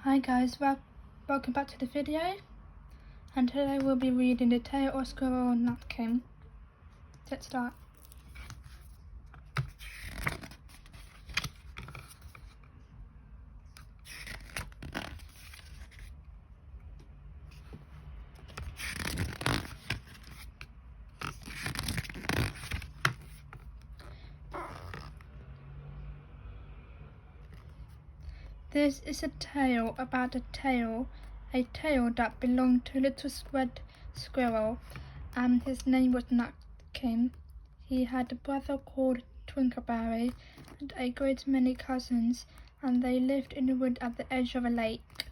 Hi guys, welcome back to the video, and today we'll be reading The Tale of Squirrel Nutkin. Let's start. This is a tale about a tail that belonged to a little red squirrel, and his name was Nutkin. He had a brother called Twinkleberry and a great many cousins, and they lived in the wood at the edge of a lake.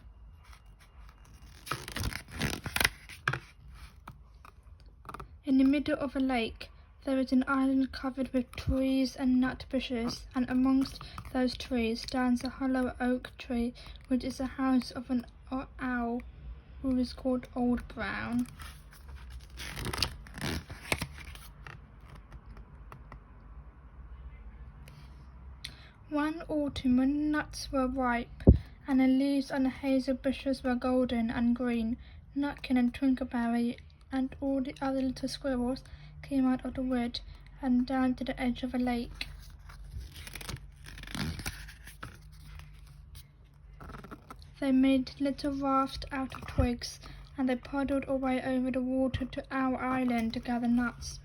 In the middle of a lake, there is an island covered with trees and nut bushes, and amongst those trees stands a hollow oak tree, which is the house of an owl who is called Old Brown. One autumn, when nuts were ripe and the leaves on the hazel bushes were golden and green, Nutkin and Twinkleberry and all the other little squirrels came out of the wood and down to the edge of a lake. They made little rafts out of twigs, and they paddled away over the water to our island to gather nuts.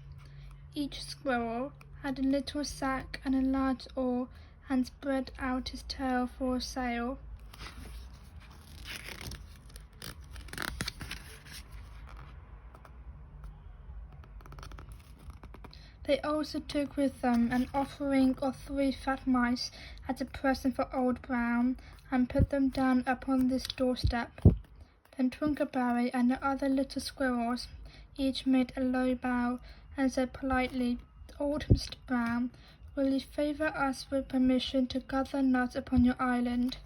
Each squirrel had a little sack and a large oar, and spread out his tail for a sail. They also took with them an offering of 3 fat mice as a present for Old Brown, and put them down upon this doorstep. Then Twinkleberry and the other little squirrels each made a low bow and said politely, "Old Mr. Brown, will you favour us with permission to gather nuts upon your island?"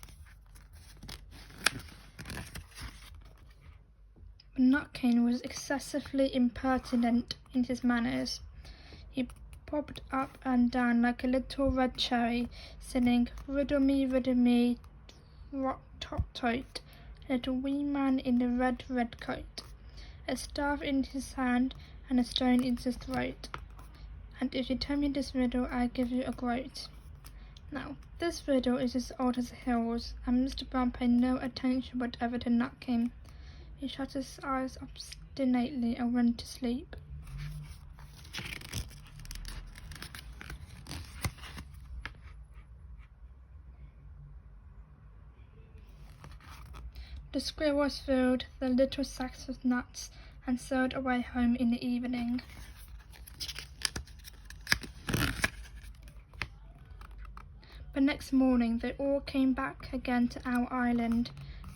But Nutkin was excessively impertinent in his manners. He popped up and down like a little red cherry, singing, riddle me, tot-tot, little wee man in the red coat, a staff in his hand and a stone in his throat. And if you tell me this riddle, I'll give you a groat. Now, this riddle is as old as the hills, and Mr. Brown paid no attention whatever to Nutkin. He shut his eyes obstinately and went to sleep. The squirrels filled their little sacks with nuts and sailed away home in the evening. But next morning they all came back again to our island,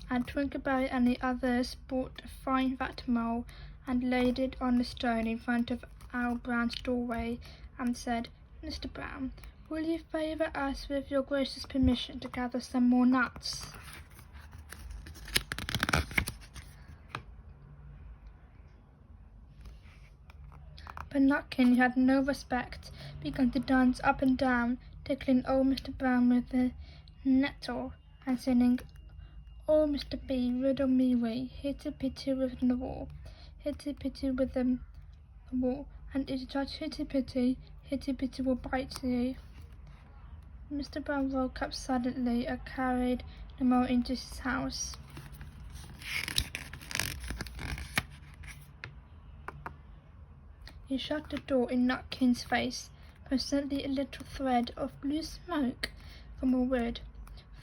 and Twinkleberry and the others bought a fine fat mole and laid it on the stone in front of Owl Brown's doorway, and said, "Mr. Brown, will you favour us with your gracious permission to gather some more nuts?" But Nutkin, who had no respect, began to dance up and down, tickling old Mr. Brown with the nettle, and singing, "Oh, Mr. B, riddle me wee, hitty-pitty with the wall, hitty-pitty with the wall, and if you touch hitty-pitty, hitty-pitty will bite you." Mr. Brown woke up suddenly and carried the mole into his house. He shut the door in Nutkin's face. Presently a little thread of blue smoke from a wood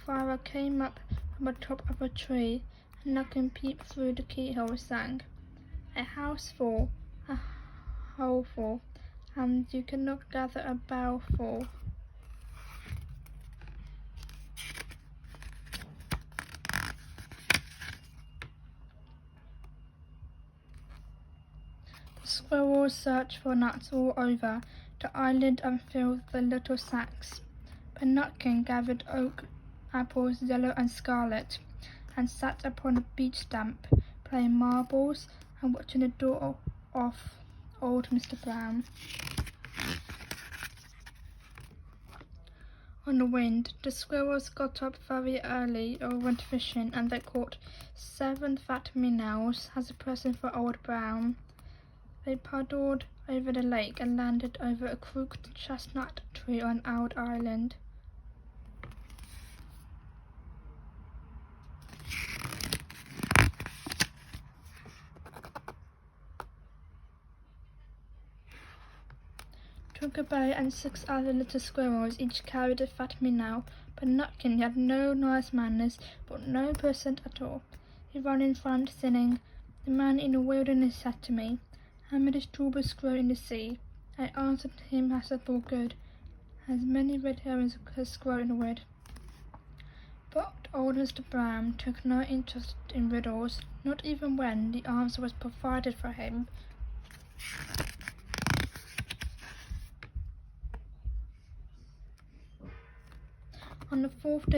fire came up from the top of a tree, and Nutkin peeped through the keyhole and sang, "A house full, a hole full, and you cannot gather a bough full." The squirrels searched for nuts all over the island and filled the little sacks. But Nutkin gathered oak apples yellow and scarlet, and sat upon a beech stump, playing marbles and watching the door of old Mr. Brown. On the wind, the squirrels got up very early or went fishing, and they caught 7 fat minnows as a present for Old Brown. They paddled over the lake and landed over a crooked chestnut tree on Owl Island. Twinkleberry and 6 other little squirrels each carried a fat minnow, but Nutkin had no nice manners, but no present at all. He ran in front, singing, "The man in the wilderness said to me, 'How many strawberries grow in the sea?' I answered him as I thought good, 'As many red herrings as grow in the wood.'" But old Mr. Brown took no interest in riddles, not even when the answer was provided for him. On the fourth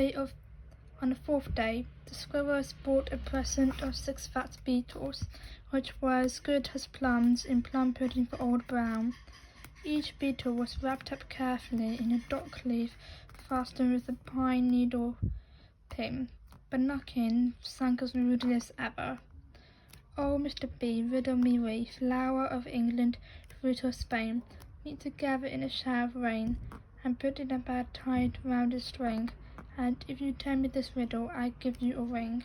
day, the squirrels brought a present of 6 fat beetles, which were as good as plums in plum pudding for Old Brown. Each beetle was wrapped up carefully in a dock leaf fastened with a pine needle pin, but Nutkin sang as rudely as ever. "Oh, Mr. B, riddle me ree, flower of England, fruit of Spain, meet together in a shower of rain, and put in a bag tied round a string, and if you tell me this riddle, I give you a ring,"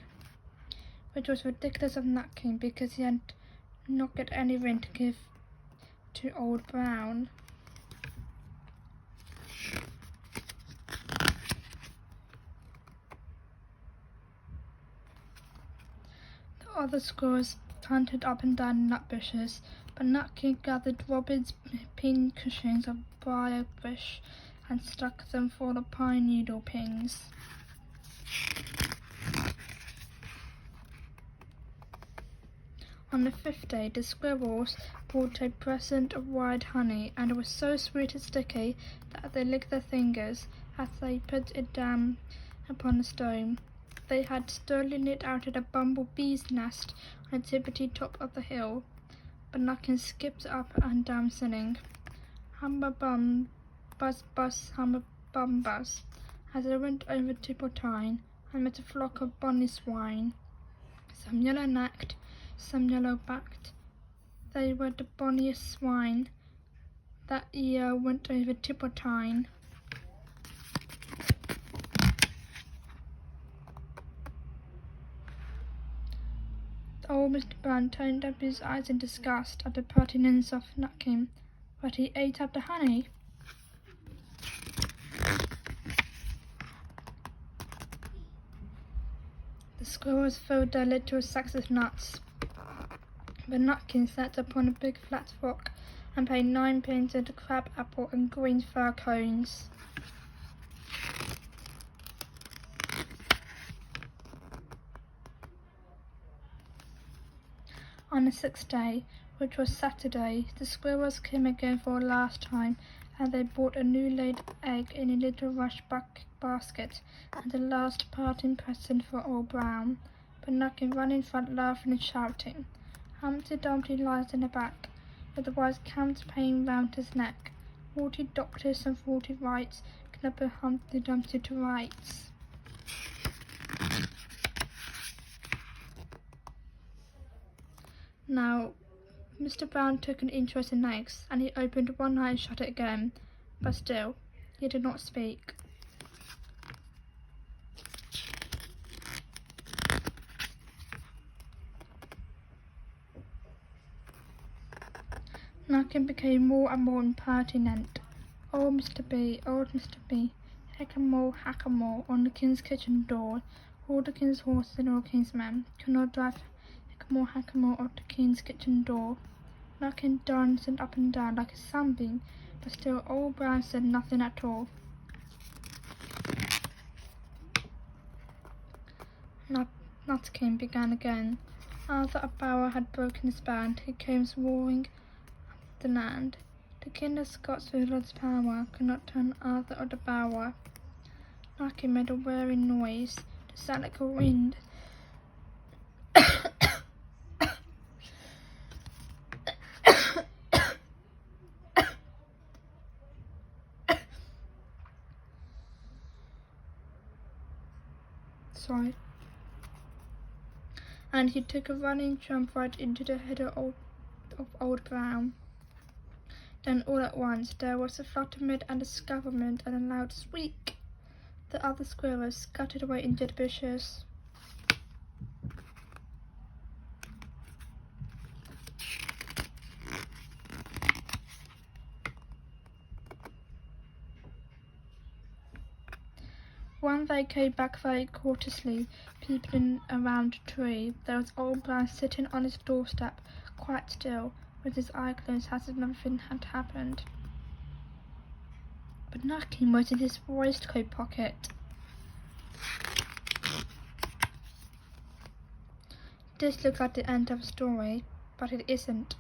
which was ridiculous of Nutkin because he had not got any ring to give to Old Brown. The other squirrels hunted up and down nut bushes, but Nutkin gathered robin's pin cushions of briar bush and stuck them full of pine needle pins. On the 5th day, the squirrels brought a present of wild honey, and it was so sweet and sticky that they licked their fingers as they put it down upon a stone. They had stolen it out of a bumblebee's nest on the tippity top of the hill, but Nutkin skipped up and down singing, "Humba bum, buzz buzz, humba bum buzz," as they went over Tippertine and met a flock of bonny swine, some yellow-necked, some yellow-backed. They were the bonniest swine that year went over Tippertine. Old Mr. Brown turned up his eyes in disgust at the pertinence of Nutkin, but he ate up the honey. The squirrels filled their little sacks with nuts, but Nutkin sat upon a big flat rock and paid 9 pence at a crab apple and green fir cones. On the 6th day, which was Saturday, the squirrels came again for a last time, and they brought a new laid egg in a little rush basket, and the last parting present for Old Brown. But Nutkin ran in front laughing and shouting. Humpty Dumpty lies in the back, with the wise campaign round his neck. 40 doctors and 40 rights can put Humpty Dumpty to rights. Now, Mr. Brown took an interest in eggs, and he opened one eye and shut it again, but still, he did not speak. Nutkin became more and more impertinent. "Old Mr. B, hackamore on the king's kitchen door. All the king's horses and all king's men cannot drive hackamore at the king's kitchen door." Nutkin danced up and down like a sunbeam, but still Old Brown said nothing at all. Nutkin began again. After a bower had broken his band, he came roaring up the land. The king of Scots with Lord's power could not turn Arthur of the bower. Nutkin made a weary noise to sound like a wind. and he took a running jump right into the head of Old Brown. Then all at once there was a flutterment and a scufflement and a loud squeak. The other squirrels scuttered away into the bushes. When they came back very cautiously, peeping around a tree, there was Old Brown sitting on his doorstep, quite still, with his eye closed as if nothing had happened. But Nutkin was in his waistcoat pocket. This looks like the end of the story, but it isn't.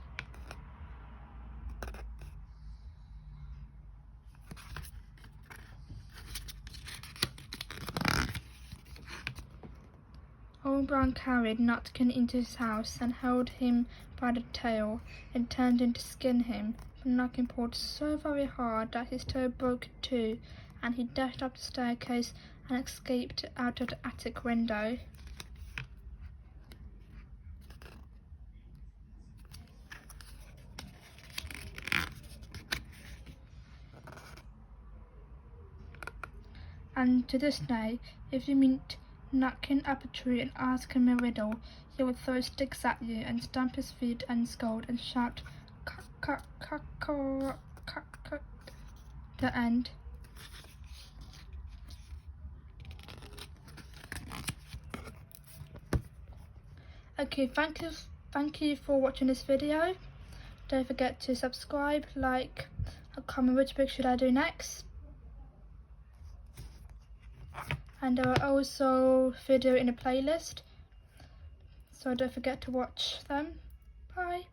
Old Brown carried Nutkin into his house and held him by the tail, intending to skin him. But Nutkin pulled so very hard that his toe broke in two, and he dashed up the staircase and escaped out of the attic window. And to this day, if you meet Nutkin up a tree and ask him a riddle, he will throw sticks at you and stamp his feet and scold and shout, "Cuck, cuck, cuck, cuck, cuck, cuck." The end. Okay, thank you for watching this video. Don't forget to subscribe, like, and comment which book should I do next. And there are also videos in a playlist, so don't forget to watch them. Bye.